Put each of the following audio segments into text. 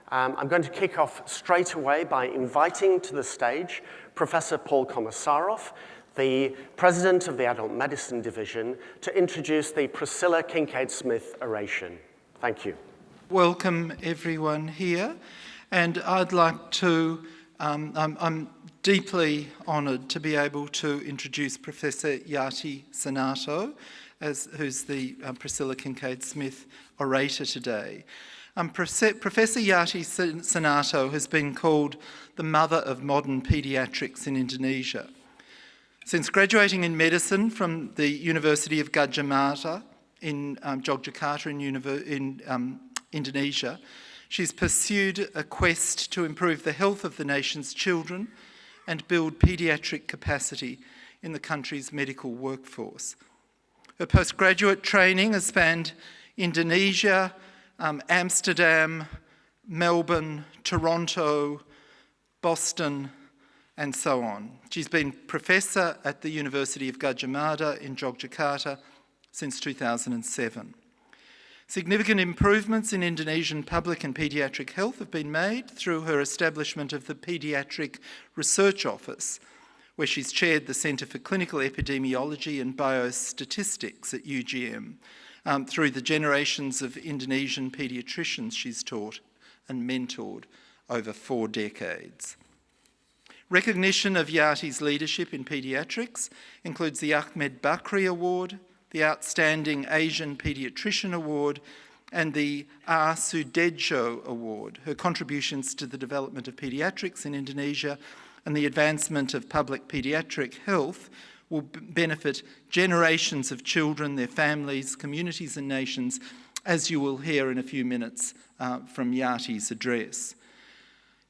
I'm going to kick off straight away by inviting to the stage Professor Paul Komisarov, the President of the Adult Medicine Division, to introduce the Priscilla Kincaid-Smith Oration. Thank you. Welcome everyone here, and I'd like to, I'm deeply honoured to be able to introduce Professor Yati Soenarto, who's the Priscilla Kincaid-Smith orator today. Professor Yati Soenarto has been called the mother of modern paediatrics in Indonesia. Since graduating in medicine from the University of Gadjah Mada in Yogyakarta in Indonesia, she's pursued a quest to improve the health of the nation's children and build paediatric capacity in the country's medical workforce. Her postgraduate training has spanned Indonesia, Amsterdam, Melbourne, Toronto, Boston, and so on. She's been professor at the University of Gadjah Mada in Yogyakarta since 2007. Significant improvements in Indonesian public and paediatric health have been made through her establishment of the Paediatric Research Office, where she's chaired the Centre for Clinical Epidemiology and Biostatistics at UGM, through the generations of Indonesian paediatricians she's taught and mentored over 4 decades. Recognition of Yati's leadership in paediatrics includes the Ahmed Bakri Award, the Outstanding Asian Paediatrician Award, and the R. Sudejo Award. Her contributions to the development of paediatrics in Indonesia and the advancement of public paediatric health will benefit generations of children, their families, communities and nations, as you will hear in a few minutes from Yati's address.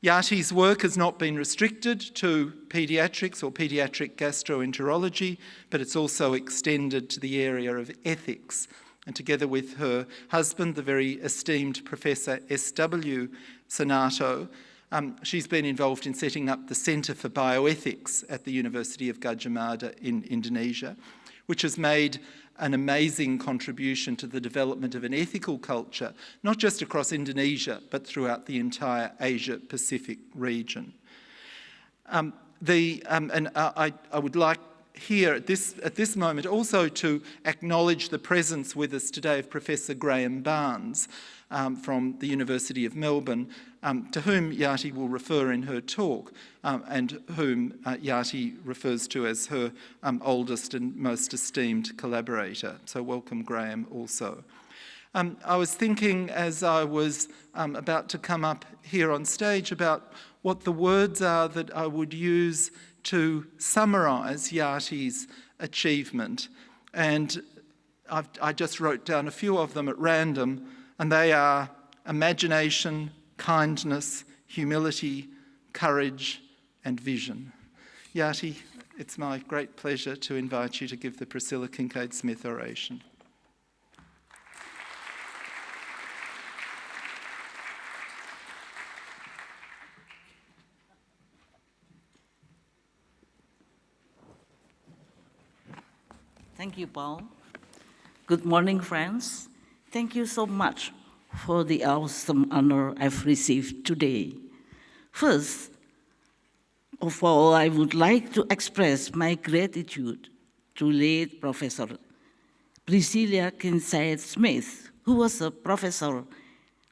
Yati's work has not been restricted to paediatrics or paediatric gastroenterology, but it's also extended to the area of ethics. And together with her husband, the very esteemed Professor S.W. Soenarto, she's been involved in setting up the Centre for Bioethics at the University of Gadjah Mada in Indonesia, which has made an amazing contribution to the development of an ethical culture, not just across Indonesia, but throughout the entire Asia-Pacific region. I would like here at this moment also to acknowledge the presence with us today of Professor Graham Barnes from the University of Melbourne, to whom Yati will refer in her talk, and whom Yati refers to as her oldest and most esteemed collaborator. So welcome, Graham, also. I was thinking as I was about to come up here on stage about what the words are that I would use to summarise Yati's achievement. And I just wrote down a few of them at random, and they are imagination, kindness, humility, courage, and vision. Yati, it's my great pleasure to invite you to give the Priscilla Kincaid-Smith oration. Thank you, Paul. Good morning, friends. Thank you so much for the awesome honor I've received today. First of all, I would like to express my gratitude to late Professor Priscilla Kincaid-Smith, who was a professor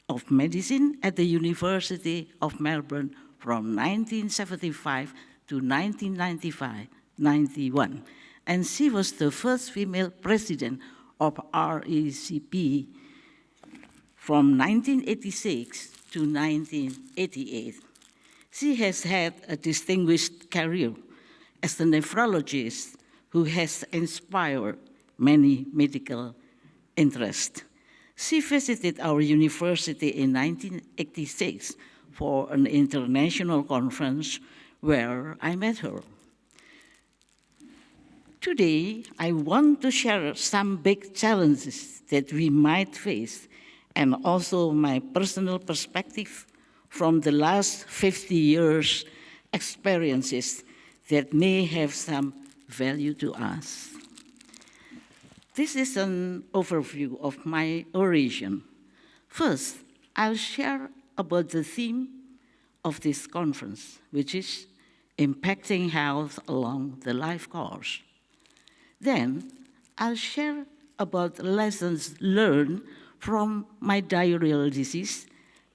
of medicine at the University of Melbourne from 1975 to 1991. And she was the first female president of RACP from 1986 to 1988. She has had a distinguished career as a nephrologist who has inspired many medical interests. She visited our university in 1986 for an international conference where I met her. Today, I want to share some big challenges that we might face and also my personal perspective from the last 50 years' experiences that may have some value to us. This is an overview of my oration. First, I'll share about the theme of this conference, which is impacting health along the life course. Then I'll share about lessons learned from my diarrheal disease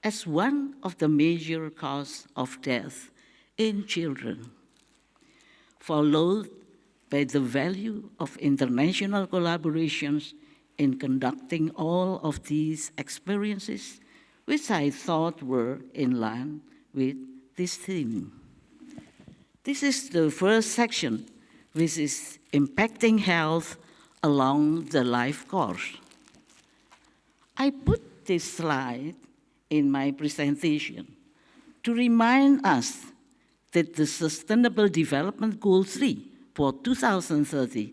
as one of the major causes of death in children, followed by the value of international collaborations in conducting all of these experiences, which I thought were in line with this theme. This is the first section, which is impacting health along the life course. I put this slide in my presentation to remind us that the Sustainable Development Goal 3 for 2030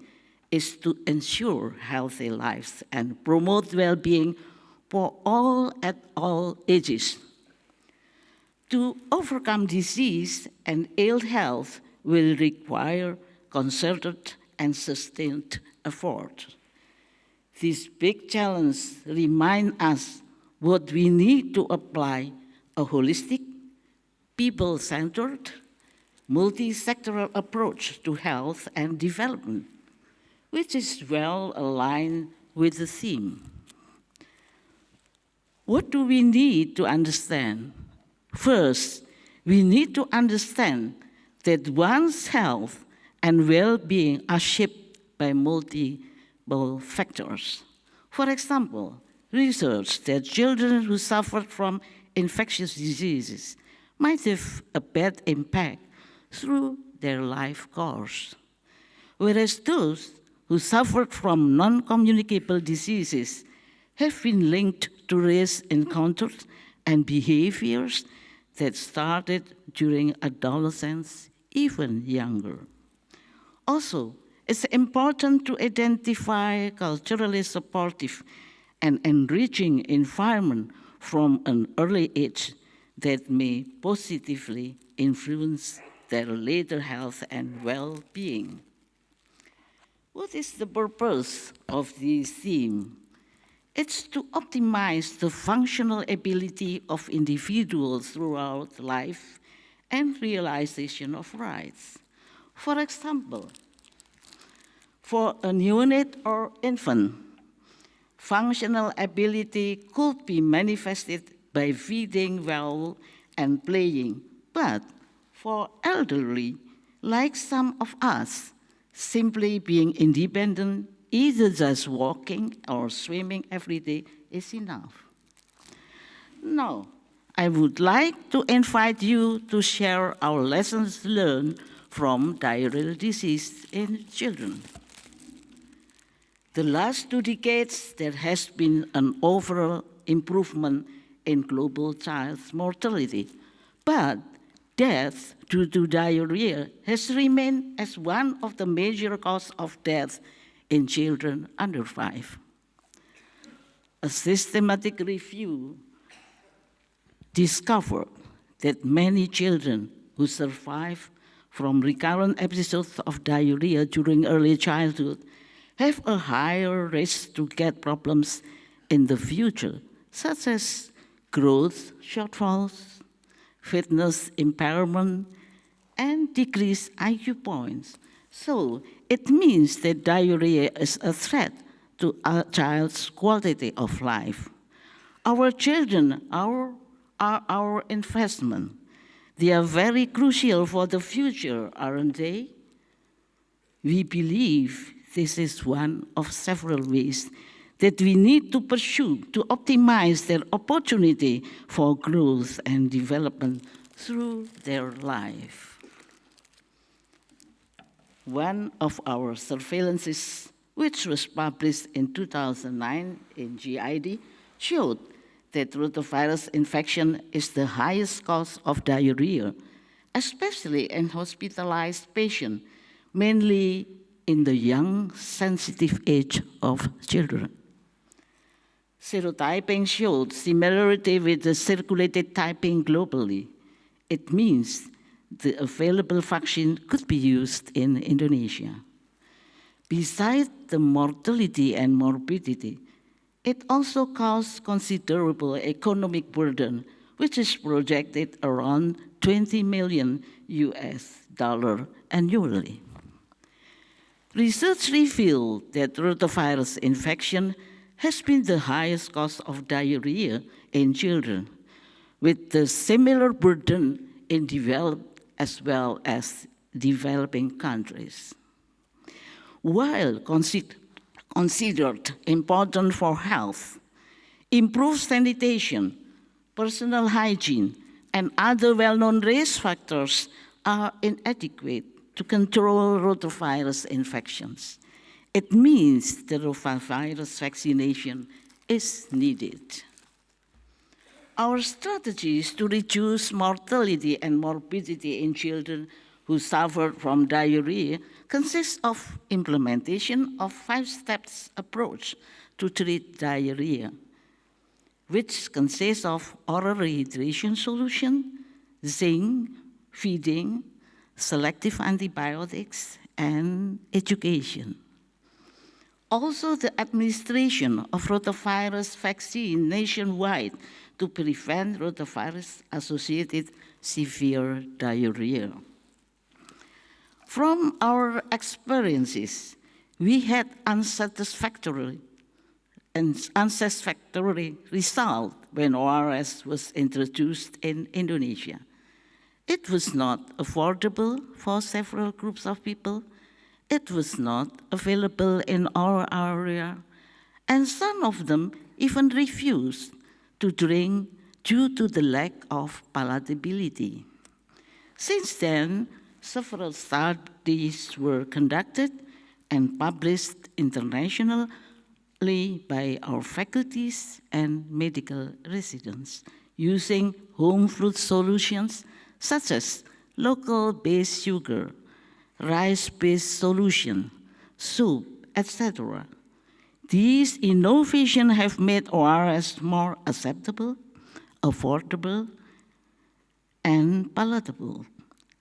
is to ensure healthy lives and promote well-being for all at all ages. To overcome disease and ill health will require concerted and sustained effort. This big challenge reminds us what we need to apply a holistic, people-centered, multi-sectoral approach to health and development, which is well aligned with the theme. What do we need to understand? First, we need to understand that one's health and well-being are shaped by multiple factors. For example, research that children who suffered from infectious diseases might have a bad impact through their life course, whereas those who suffered from non-communicable diseases have been linked to risk encounters and behaviors that started during adolescence, even younger. Also, it's important to identify culturally supportive and enriching environment from an early age that may positively influence their later health and well-being. What is the purpose of this theme? It's to optimize the functional ability of individuals throughout life and realization of rights. For example, for a neonate or infant, functional ability could be manifested by feeding well and playing, but for elderly, like some of us, simply being independent, either just walking or swimming every day is enough. Now, I would like to invite you to share our lessons learned from diarrheal disease in children. The last 2 decades, there has been an overall improvement in global child mortality, but death due to diarrhea has remained as one of the major causes of death in children under 5. A systematic review discovered that many children who survive from recurrent episodes of diarrhea during early childhood have a higher risk to get problems in the future, such as growth shortfalls, fitness impairment, and decreased IQ points. So it means that diarrhea is a threat to a child's quality of life. Our children are our investment. They are very crucial for the future, aren't they? We believe this is one of several ways that we need to pursue to optimize their opportunity for growth and development through their life. One of our surveillances, which was published in 2009 in GID, showed that rotavirus infection is the highest cause of diarrhea, especially in hospitalized patients, mainly in the young, sensitive age of children. Serotyping showed similarity with the circulated typing globally. It means the available vaccine could be used in Indonesia. Besides the mortality and morbidity, it also caused considerable economic burden which is projected around $20 million annually. Research revealed that rotavirus infection has been the highest cause of diarrhea in children, with a similar burden in developed as well as developing countries. While considered important for health, improved sanitation, personal hygiene, and other well-known risk factors are inadequate to control rotavirus infections. It means the rotavirus vaccination is needed. Our strategies to reduce mortality and morbidity in children who suffer from diarrhea consist of implementation of 5-steps approach to treat diarrhea, which consists of oral rehydration solution, zinc, feeding, selective antibiotics, and education. Also, the administration of rotavirus vaccine nationwide to prevent rotavirus-associated severe diarrhea. From our experiences, we had unsatisfactory result when ORS was introduced in Indonesia. It was not affordable for several groups of people. It was not available in our area, and some of them even refused to drink due to the lack of palatability. Since then, several studies were conducted and published internationally by our faculties and medical residents using home food solutions such as local-based sugar, rice-based solution, soup, etc. These innovations have made ORS more acceptable, affordable, and palatable,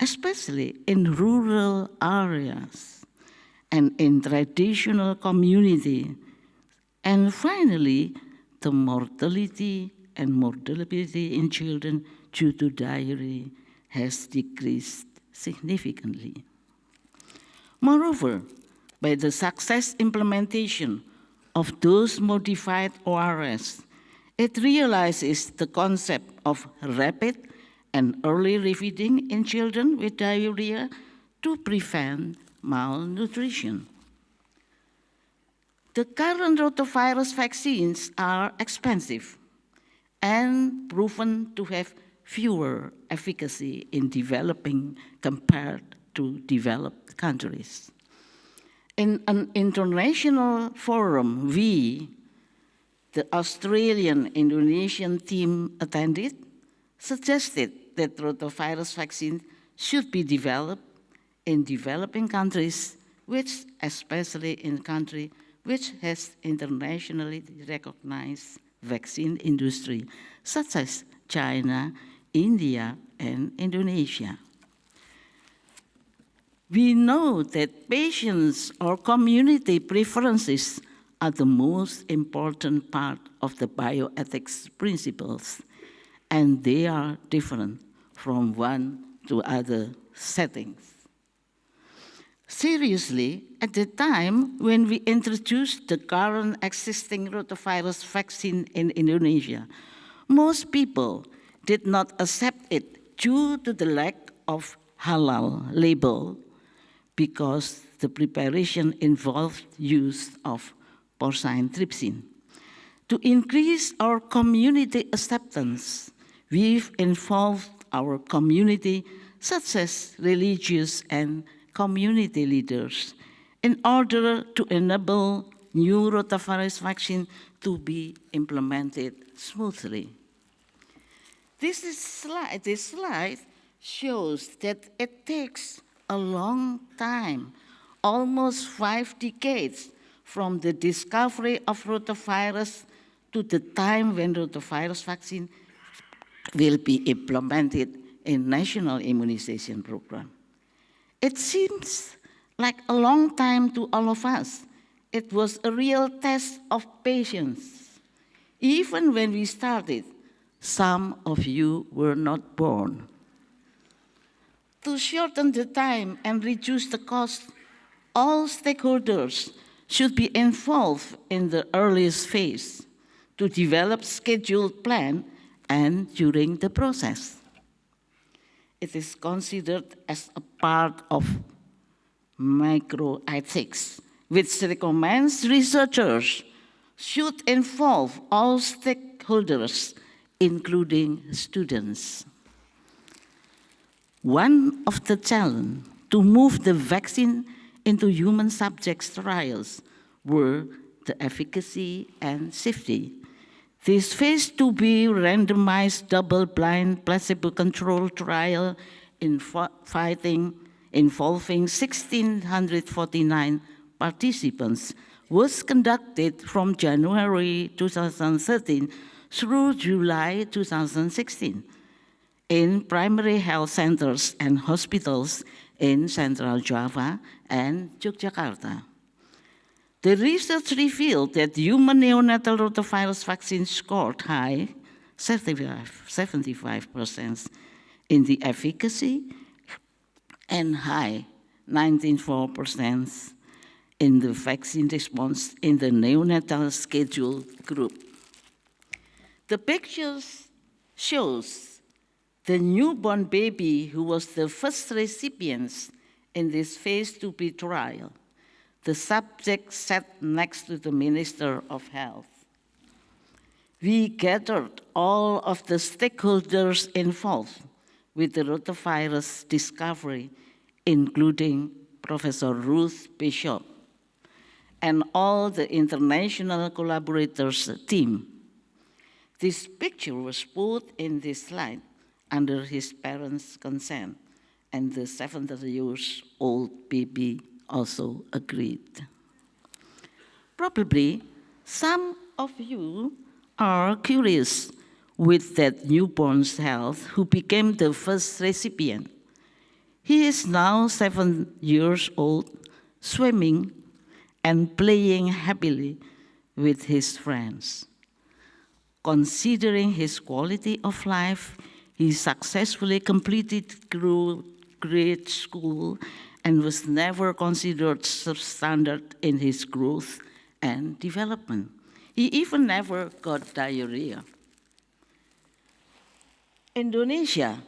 especially in rural areas and in traditional communities. And finally, the mortality and morbidity in children due to diarrhea has decreased significantly. Moreover, by the success implementation of those modified ORS, it realizes the concept of rapid and early refeeding in children with diarrhea to prevent malnutrition. The current rotavirus vaccines are expensive and proven to have fewer efficacy in developing compared to developed countries. In an international forum, we, the Australian-Indonesian team attended, suggested that rotavirus vaccine should be developed in developing countries, which especially in countries which has internationally recognized vaccine industry, such as China, India, and Indonesia. We know that patients or community preferences are the most important part of the bioethics principles, and they are different from one to other settings. Seriously, at the time when we introduced the current existing rotavirus vaccine in Indonesia, most people did not accept it due to the lack of halal label because the preparation involved use of porcine trypsin. To increase our community acceptance, we've involved our community, such as religious and community leaders, in order to enable new rotavirus vaccine to be implemented smoothly. This slide shows that it takes a long time, almost 5 decades, from the discovery of rotavirus to the time when rotavirus vaccine will be implemented in national immunization program. It seems like a long time to all of us. It was a real test of patience. Even when we started, Some of you were not born. To shorten the time and reduce the cost, all stakeholders should be involved in the earliest phase to develop scheduled plan and during the process. It is considered as a part of microethics, which recommends researchers should involve all stakeholders, including students. One of the challenges to move the vaccine into human subjects trials were the efficacy and safety. This phase 2b randomized double-blind placebo-controlled trial involving 1,649 participants was conducted from January 2013 through July 2016 in primary health centers and hospitals in Central Java and Yogyakarta. The research revealed that human neonatal rotavirus vaccine scored high, 75% in the efficacy and high, 94% in the vaccine response in the neonatal schedule group. The pictures shows the newborn baby who was the first recipient in this phase 2b trial. The subject sat next to the Minister of Health. We gathered all of the stakeholders involved with the rotavirus discovery, including Professor Ruth Bishop and all the international collaborators team. This picture was put in this slide under his parents' consent, and the 7-year-old baby also agreed. Probably some of you are curious with that newborn's health who became the first recipient. He is now 7 years old, swimming and playing happily with his friends. Considering his quality of life, he successfully completed grade school and was never considered substandard in his growth and development. He even never got diarrhea. Indonesia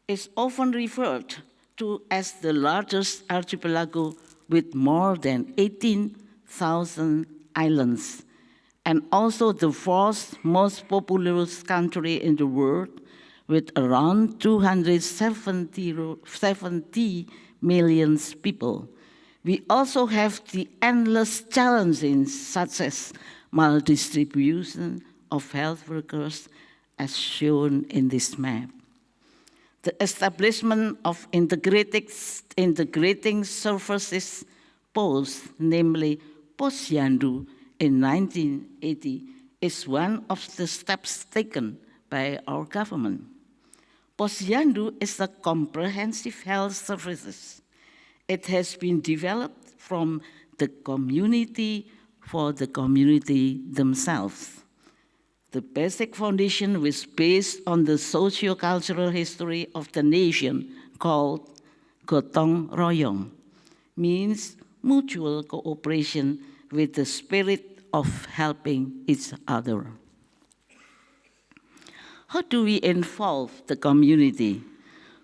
is often referred to as the largest archipelago with more than 18,000 islands, and also the fourth most populous country in the world with around 270 million people. We also have the endless challenges such as maldistribution of health workers as shown in this map. The establishment of integrating services posts, namely Posyandu in 1980, is one of the steps taken by our government. Posyandu is a comprehensive health services. It has been developed from the community for the community themselves. The basic foundation was based on the socio-cultural history of the nation called Gotong Royong, means mutual cooperation with the spirit of helping each other. How do we involve the community?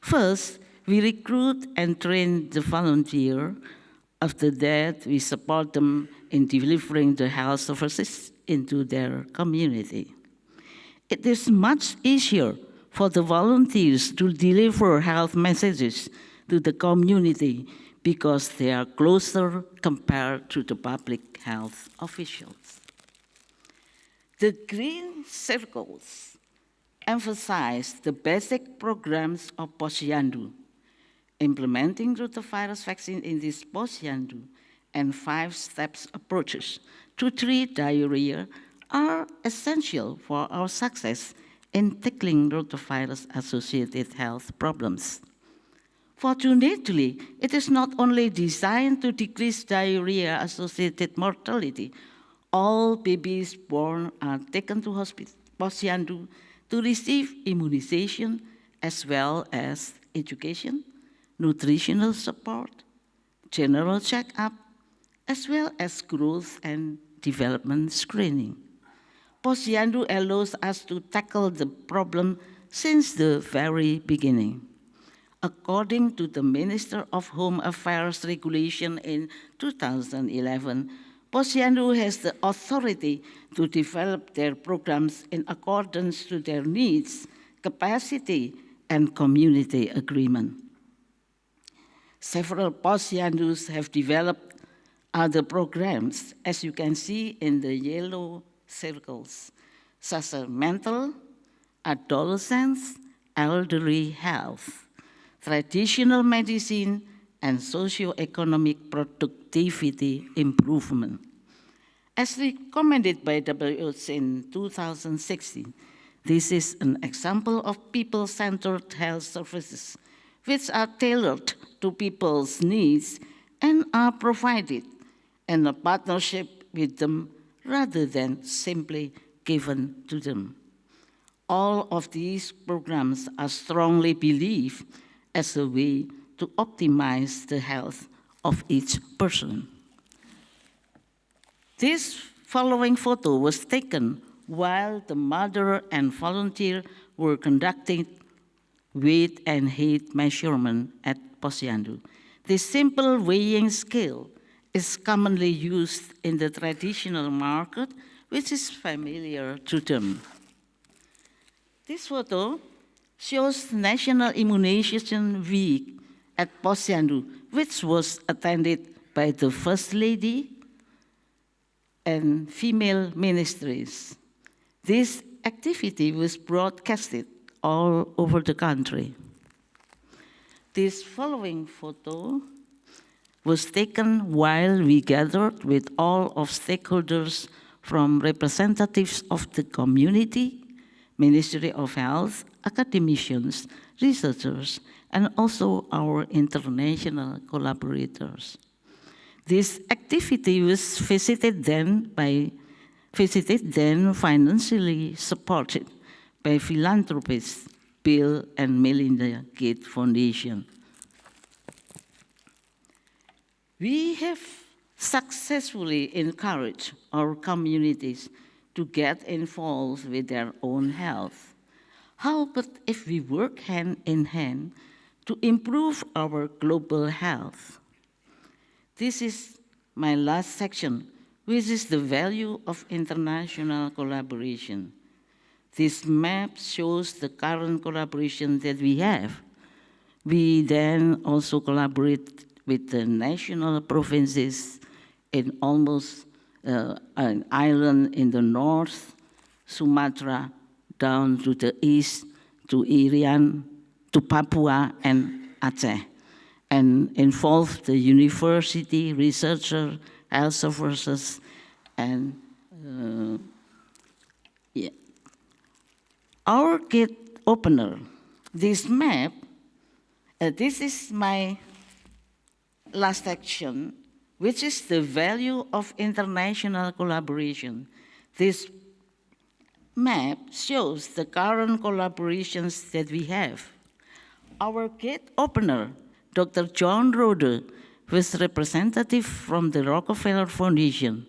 First, we recruit and train the volunteer. After that, we support them in delivering the health services into their community. It is much easier for the volunteers to deliver health messages to the community because they are closer compared to the public health officials. The green circles emphasize the basic programs of Posyandu, implementing rotavirus vaccine in this Posyandu and 5-step approaches to treat diarrhea are essential for our success in tackling rotavirus-associated health problems. Fortunately, it is not only designed to decrease diarrhea-associated mortality. All babies born are taken to Posyandu, to receive immunization as well as education, nutritional support, general checkup, as well as growth and development screening. Posyandu allows us to tackle the problem since the very beginning. According to the Minister of Home Affairs regulation in 2011, Posyandu has the authority to develop their programs in accordance to their needs, capacity, and community agreement. Several Posyandus have developed other programs, as you can see in the yellow circles, such as mental, adolescents, elderly health, traditional medicine, and socio-economic productivity improvement. As recommended by WHO in 2016, this is an example of people-centered health services which are tailored to people's needs and are provided in a partnership with them rather than simply given to them. All of these programs are strongly believed as a way to optimize the health of each person. This following photo was taken while the mother and volunteer were conducting weight and height measurement at Posyandu. This simple weighing scale is commonly used in the traditional market, which is familiar to them. This photo shows National Immunization Week at Posyandu, which was attended by the First Lady and female ministries. This activity was broadcasted all over the country. This following photo was taken while we gathered with all of stakeholders from representatives of the community, Ministry of Health, academicians, researchers, and also our international collaborators. This activity was visited then financially supported by philanthropists Bill and Melinda Gates Foundation. We have successfully encouraged our communities to get involved with their own health. How about if we work hand in hand to improve our global health? This is my last section, which is the value of international collaboration. This map shows the current collaboration that we have. We then also collaborate with the national provinces in almost an island in the north, Sumatra, down to the east, to Irian, to Papua and Aceh, and involve the university, researcher, health services, and Our gate opener, this map, this is my last section, which is the value of international collaboration. This map shows the current collaborations that we have. Our gate opener, Dr. John Roder, was representative from the Rockefeller Foundation.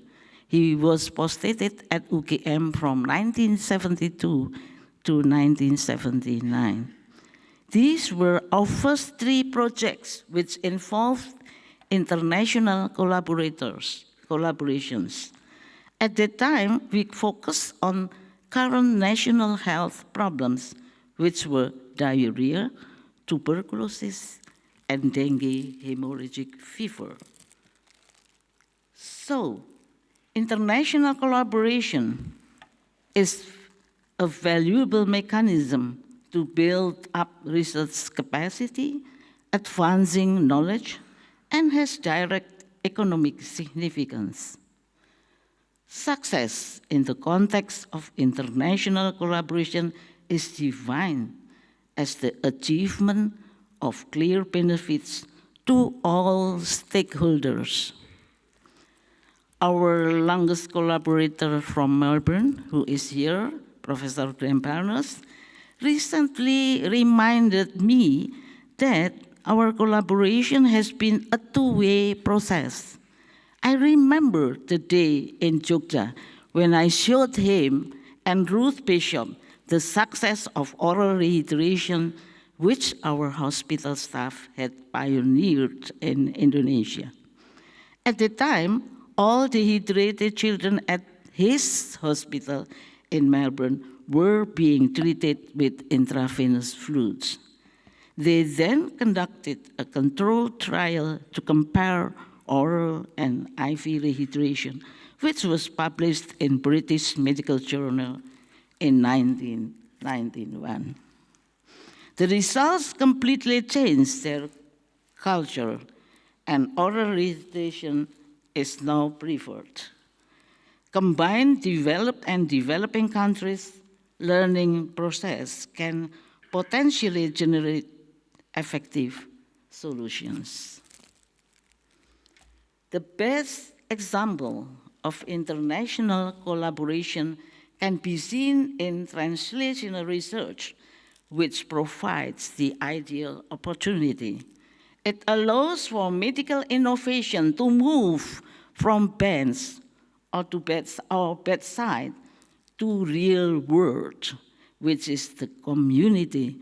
He was postdated at UGM from 1972 to 1979. These were our first 3 projects which involved international collaborations. At that time, we focused on current national health problems, which were diarrhea, tuberculosis, and dengue hemorrhagic fever. So, international collaboration is a valuable mechanism to build up research capacity, advancing knowledge, and has direct economic significance. Success in the context of international collaboration is defined as the achievement of clear benefits to all stakeholders. Our longest collaborator from Melbourne, who is here, Professor Graham Barnes, recently reminded me that our collaboration has been a two-way process. I remember the day in Jogja when I showed him and Ruth Bishop the success of oral rehydration, which our hospital staff had pioneered in Indonesia. At the time, all dehydrated children at his hospital in Melbourne were being treated with intravenous fluids. They then conducted a controlled trial to compare oral and IV rehydration, which was published in British Medical Journal in 1991. The results completely changed their culture, and oral rehydration is now preferred. Combined developed and developing countries' learning process can potentially generate effective solutions. The best example of international collaboration can be seen in translational research, which provides the ideal opportunity. It allows for medical innovation to move from bench or bedside to real world, which is the community,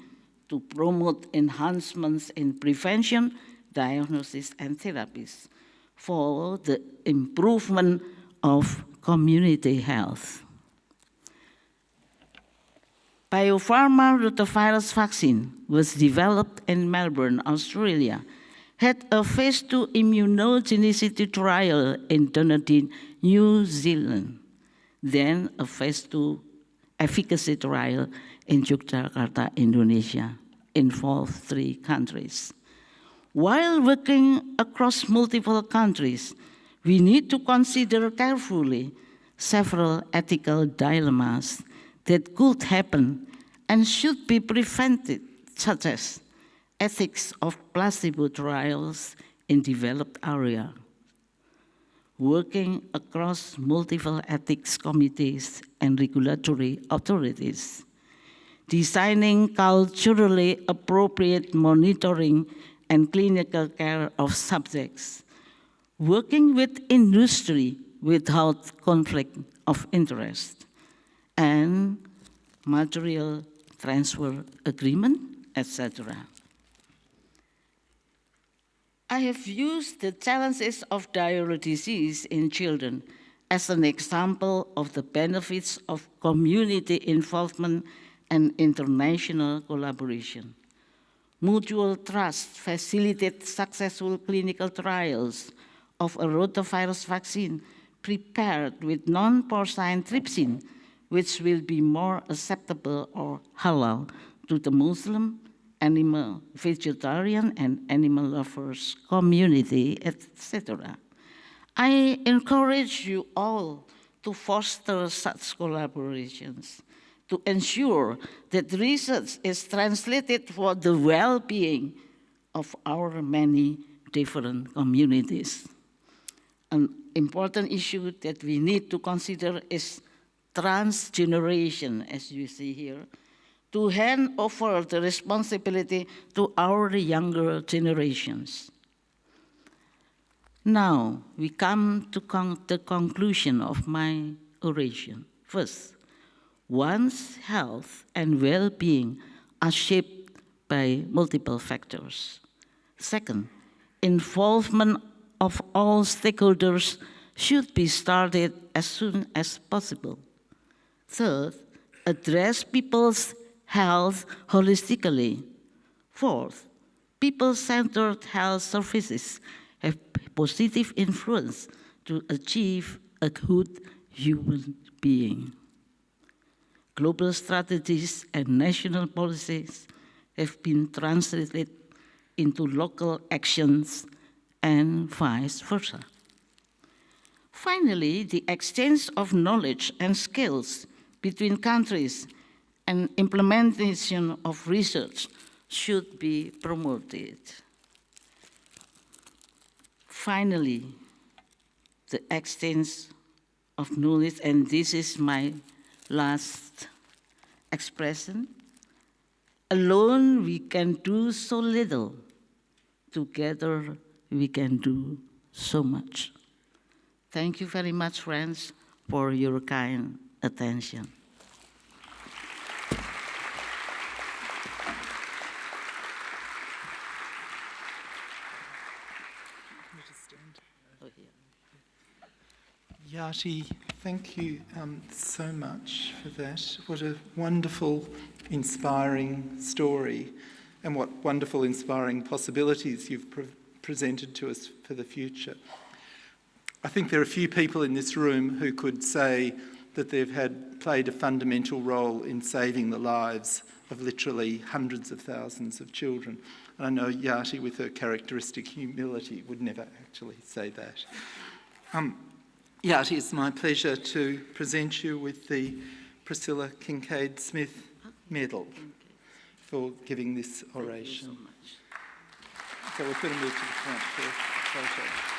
to promote enhancements in prevention, diagnosis, and therapies for the improvement of community health. Biopharma rotavirus vaccine was developed in Melbourne, Australia, had a phase 2 immunogenicity trial in Dunedin, New Zealand, then a phase 2 efficacy trial in Yogyakarta, Indonesia, involved 3 countries. While working across multiple countries, we need to consider carefully several ethical dilemmas that could happen and should be prevented, such as ethics of placebo trials in developed areas, working across multiple ethics committees and regulatory authorities, designing culturally appropriate monitoring and clinical care of subjects, working with industry without conflict of interest, and material transfer agreement, etc. I have used the challenges of diarrheal disease in children as an example of the benefits of community involvement and international collaboration. Mutual trust facilitates successful clinical trials of a rotavirus vaccine prepared with non-porcine trypsin, which will be more acceptable or halal to the Muslim, animal, vegetarian, and animal lovers community, etc. I encourage you all to foster such collaborations, to ensure that research is translated for the well-being of our many different communities. An important issue that we need to consider is transgeneration, as you see here, to hand over the responsibility to our younger generations. Now, we come to the conclusion of my oration. First, one's health and well-being are shaped by multiple factors. Second, involvement of all stakeholders should be started as soon as possible. Third, address people's health holistically. Fourth, people-centered health services have positive influence to achieve a good human being. Global strategies and national policies have been translated into local actions and vice versa. Finally, the exchange of knowledge and skills between countries and implementation of research should be promoted. Finally, the exchange of knowledge, and this is my last expression, alone we can do so little. Together we can do so much. Thank you very much, friends, for your kind attention. Yati, thank you so much for that. What a wonderful, inspiring story, and what wonderful, inspiring possibilities you've presented to us for the future. I think there are few people in this room who could say that they've played a fundamental role in saving the lives of literally hundreds of thousands of children. And I know Yati, with her characteristic humility, would never actually say that. Yati, it's my pleasure to present you with the Priscilla Kincaid-Smith Medal for giving this oration. Thank you so much. So we're going to move to the front for a photo.